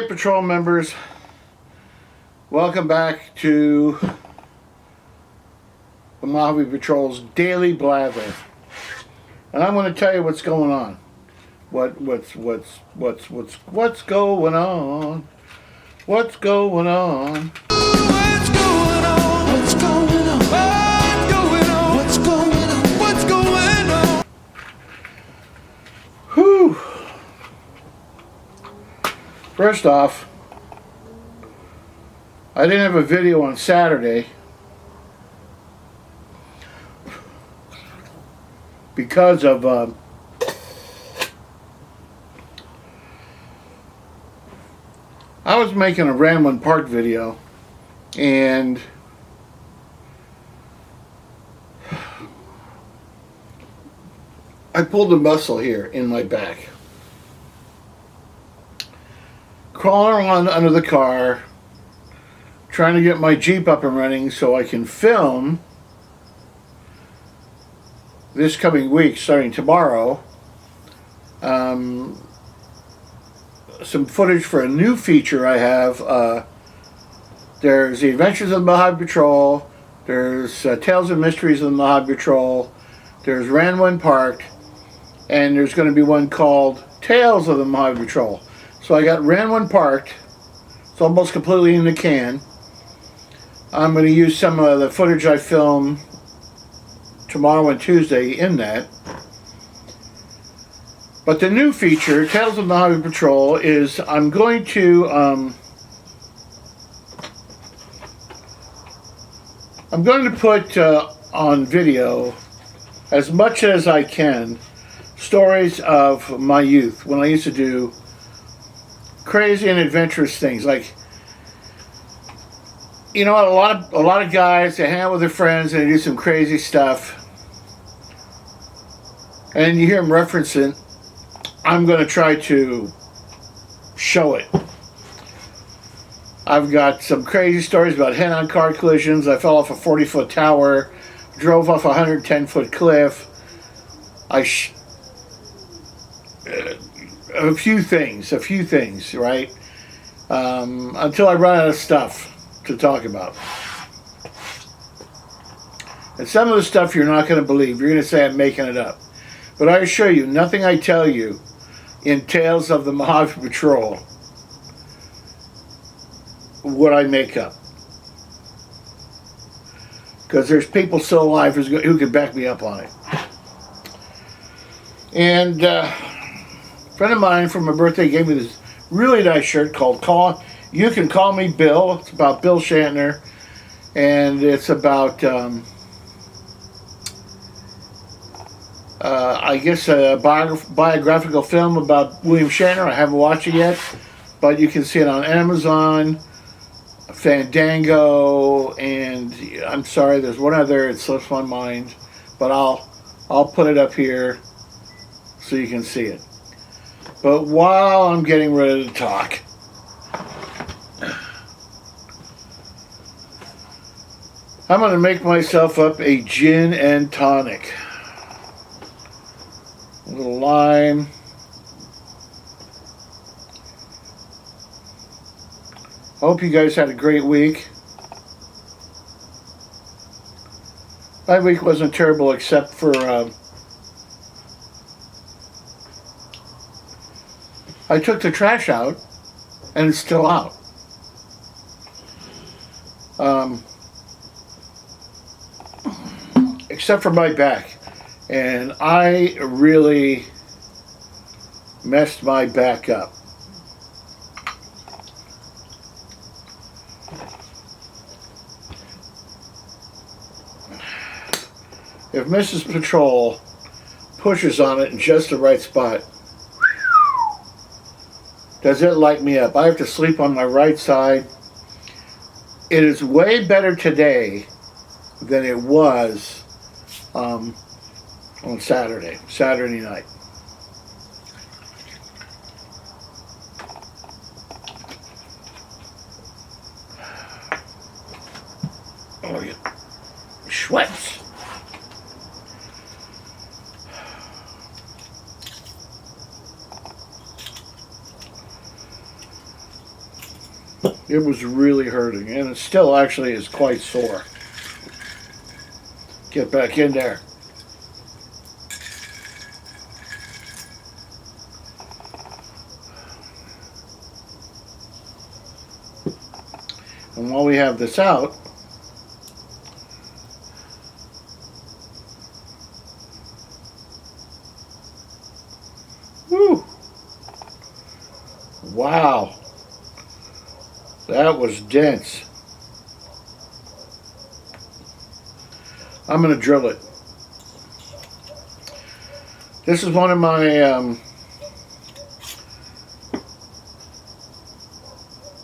Patrol members, welcome back to the Mojave Patrol's Daily Blather. And I'm going to tell you what's going on. What's going on? What's going on? Whew. First off, I didn't have a video on Saturday because of I was making a Ramblin' Park video and I pulled a muscle here in my back. Crawling around under the car, trying to get my Jeep up and running so I can film this coming week, starting tomorrow, some footage for a new feature I have. There's the Adventures of the Mojave Patrol, there's Tales and Mysteries of the Mojave Patrol, there's Ramblin' Park, and there's going to be one called Tales of the Mojave Patrol. So I got Ramblin' Park. It's almost completely in the can. I'm going to use some of the footage I filmed tomorrow and Tuesday in that. But the new feature, Tales of the Mojave Patrol, is I'm going to put on video as much as I can stories of my youth when I used to do crazy and adventurous things. Like, you know, a lot of guys, they hang out with their friends and they do some crazy stuff, and you hear them referencing. I'm going to try to show it. I've got some crazy stories about head-on car collisions. I fell off a 40-foot tower, drove off a 110-foot cliff. A few things, right? Until I run out of stuff to talk about. And some of the stuff you're not going to believe. You're going to say I'm making it up. But I assure you, nothing I tell you in Tales of the Mojave Patrol would I make up. Because there's people still alive who can back me up on it. And a friend of mine for my birthday gave me this really nice shirt called You Can Call Me Bill. It's about Bill Shatner. And it's about, I guess, a biographical film about William Shatner. I haven't watched it yet. But you can see it on Amazon, Fandango, and I'm sorry, there's one other. It slips my mind. But I'll put it up here so you can see it. But while I'm getting ready to talk, I'm going to make myself up a gin and tonic. A little lime. Hope you guys had a great week. My week wasn't terrible except for I took the trash out, and it's still out. Except for my back. And I really messed my back up. If Mrs. Patrol pushes on it in just the right spot, does it light me up? I have to sleep on my right side. It is way better today than it was on Saturday night. Oh, yeah. Schweppes. It was really hurting, and it still actually is quite sore. Get back in there. And while we have this out, whew, wow, that was dense. I'm going to drill it. This is one of my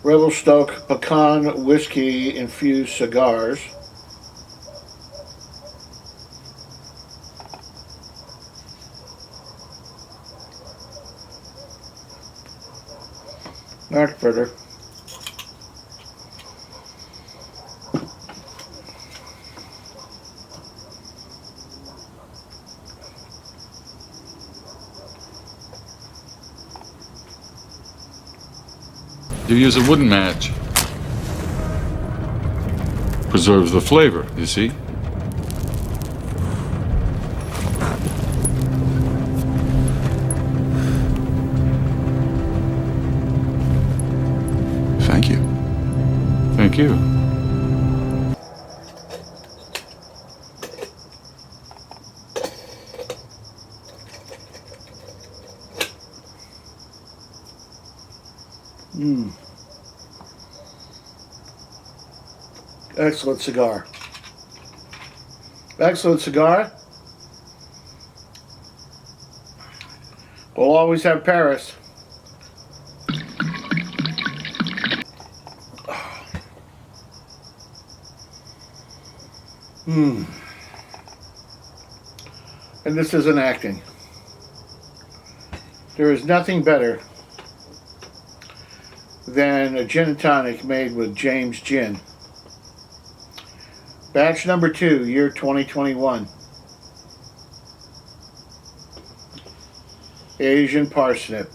Revelstoke pecan whiskey infused cigars. That's better. You use a wooden match. Preserves the flavor, you see? Thank you. Thank you. Excellent cigar. Excellent cigar. We'll always have Paris. And this isn't acting. There is nothing better than a gin and tonic made with James Gin. Batch number 2, year 2021. Asian parsnip.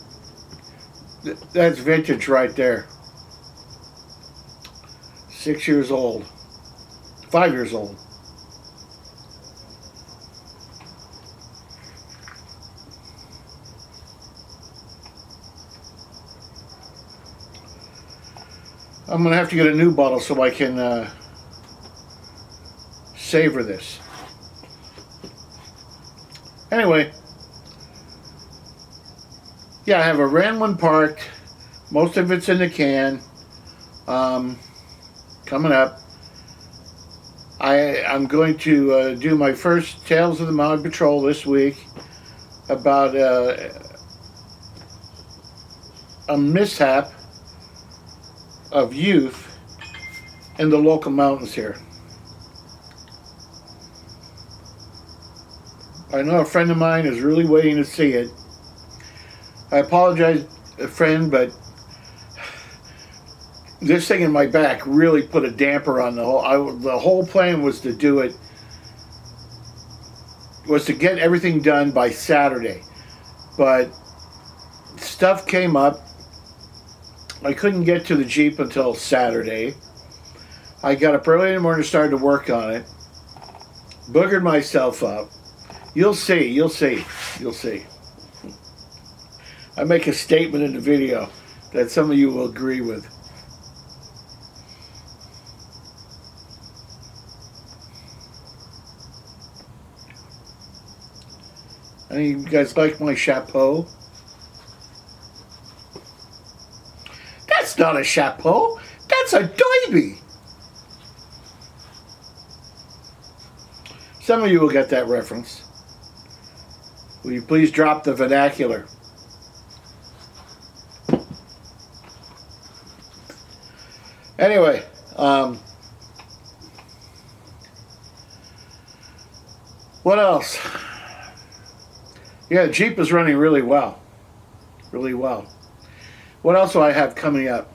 That's vintage right there. 6 years old. 5 years old. I'm going to have to get a new bottle so I can savor this. Anyway, yeah, I have a Ranwin parked. Most of it's in the can. Coming up. I'm going to do my first Tales of the Mojave Patrol this week about a mishap of youth in the local mountains here. I know a friend of mine is really waiting to see it. I apologize, friend, but this thing in my back really put a damper on the whole. The whole plan was to do it, was to get everything done by Saturday, but stuff came up. I couldn't get to the Jeep until Saturday. I got up early in the morning and started to work on it. Boogered myself up. You'll see, you'll see, you'll see. I make a statement in the video that some of you will agree with. Any of you guys like my chapeau? That's not a chapeau. That's a doiby. Some of you will get that reference. Will you please drop the vernacular? Anyway, what else? Yeah, Jeep is running really well. Really well. What else do I have coming up?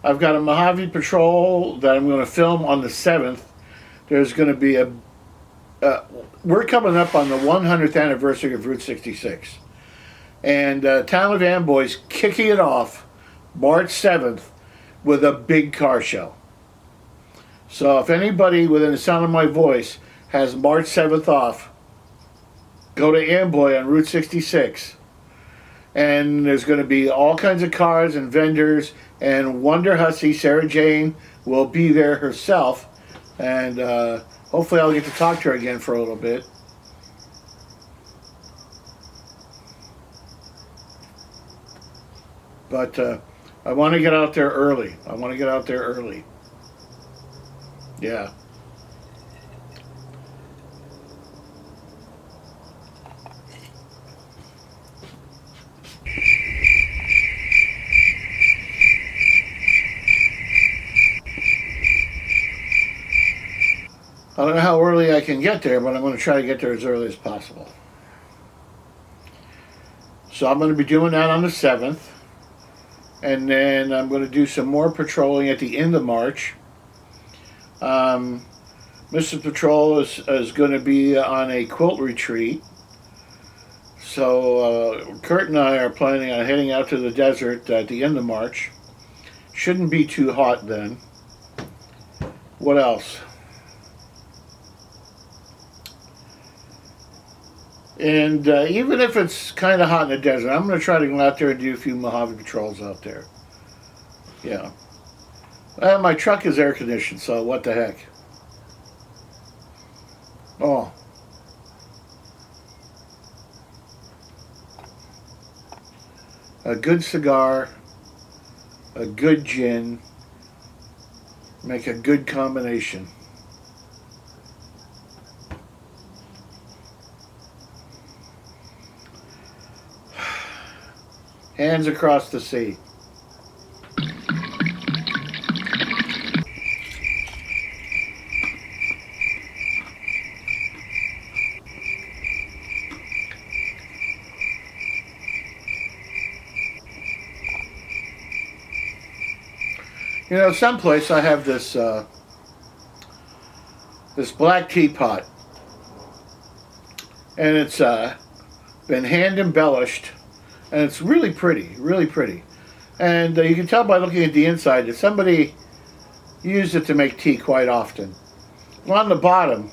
I've got a Mojave Patrol that I'm going to film on the 7th. There's going to be a... we're coming up on the 100th anniversary of Route 66. And Town of Amboy's kicking it off March 7th, with a big car show. So if anybody within the sound of my voice has March 7th off, go to Amboy on Route 66. And there's going to be all kinds of cars and vendors, and Wonder Hussy, Sarah Jane, will be there herself. And hopefully I'll get to talk to her again for a little bit. But I want to get out there early. Yeah. I don't know how early I can get there, but I'm going to try to get there as early as possible. So I'm going to be doing that on the 7th. And then I'm going to do some more patrolling at the end of March. Mr. Patrol is going to be on a quilt retreat. So Kurt and I are planning on heading out to the desert at the end of March. Shouldn't be too hot then. What else? And even if it's kind of hot in the desert, I'm going to try to go out there and do a few Mojave patrols out there. Yeah. My truck is air conditioned, so what the heck. Oh. A good cigar, a good gin, make a good combination. Hands across the sea. You know, someplace I have this this black teapot, and it's been hand embellished. And it's really pretty, really pretty. And you can tell by looking at the inside that somebody used it to make tea quite often. Well, on the bottom,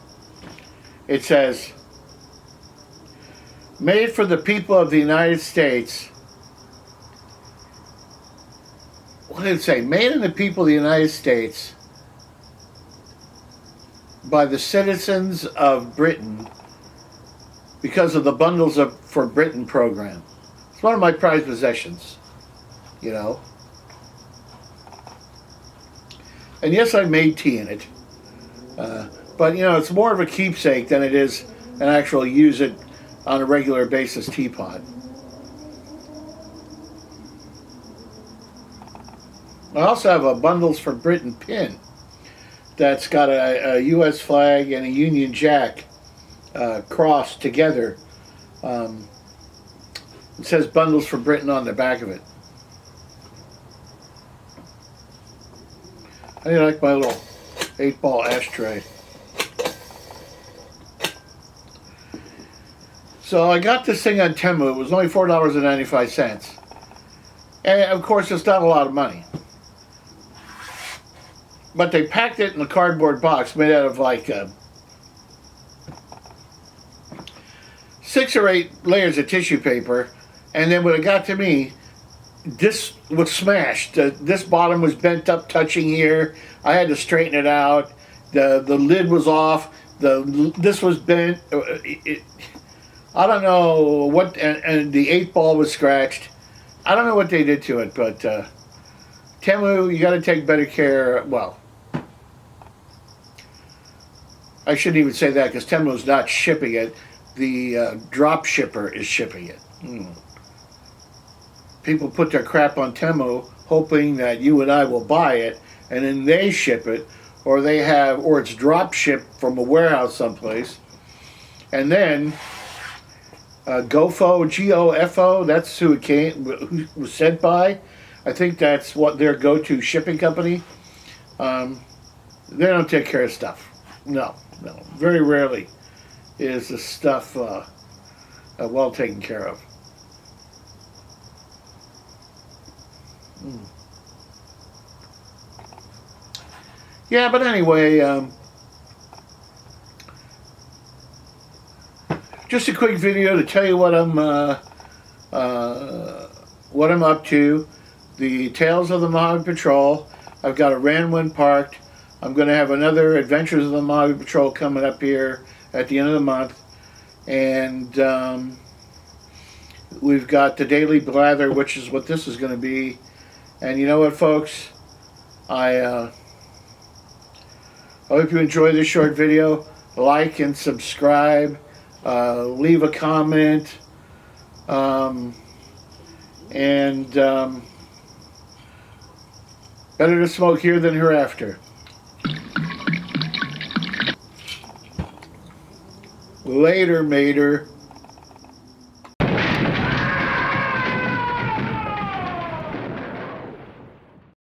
it says, made for the people of the United States. What did it say? Made in the people of the United States by the citizens of Britain because of the Bundles for Britain program. It's one of my prized possessions, you know. And yes, I made tea in it. But, you know, it's more of a keepsake than it is an actual use it on a regular basis teapot. I also have a Bundles for Britain pin that's got a U.S. flag and a Union Jack crossed together. It says Bundles for Britain on the back of it. I like my little 8-ball ashtray. So I got this thing on Temu. It was only $4.95. And of course, it's not a lot of money. But they packed it in a cardboard box made out of like 6 or 8 layers of tissue paper. And then when it got to me, this was smashed. This bottom was bent up, touching here. I had to straighten it out. The lid was off. This was bent. I don't know what, and the 8-ball was scratched. I don't know what they did to it, but Temu, you got to take better care. Well, I shouldn't even say that because Temu's not shipping it. The drop shipper is shipping it. People put their crap on Temu hoping that you and I will buy it, and then they ship it, or it's drop shipped from a warehouse someplace, and then GoFo, G-O-F-O, that's who who was sent by. I think that's what their go-to shipping company. They don't take care of stuff. No. Very rarely is the stuff well taken care of. Yeah, but anyway, just a quick video to tell you what I'm up to. The Tales of the Mojave Patrol. I've got a Ranwin parked. I'm going to have another Adventures of the Mojave Patrol coming up here at the end of the month. And we've got the Daily Blather, which is what this is going to be. And you know what, folks? I hope you enjoy this short video. Like and subscribe. Leave a comment. Better to smoke here than hereafter. Later, mater.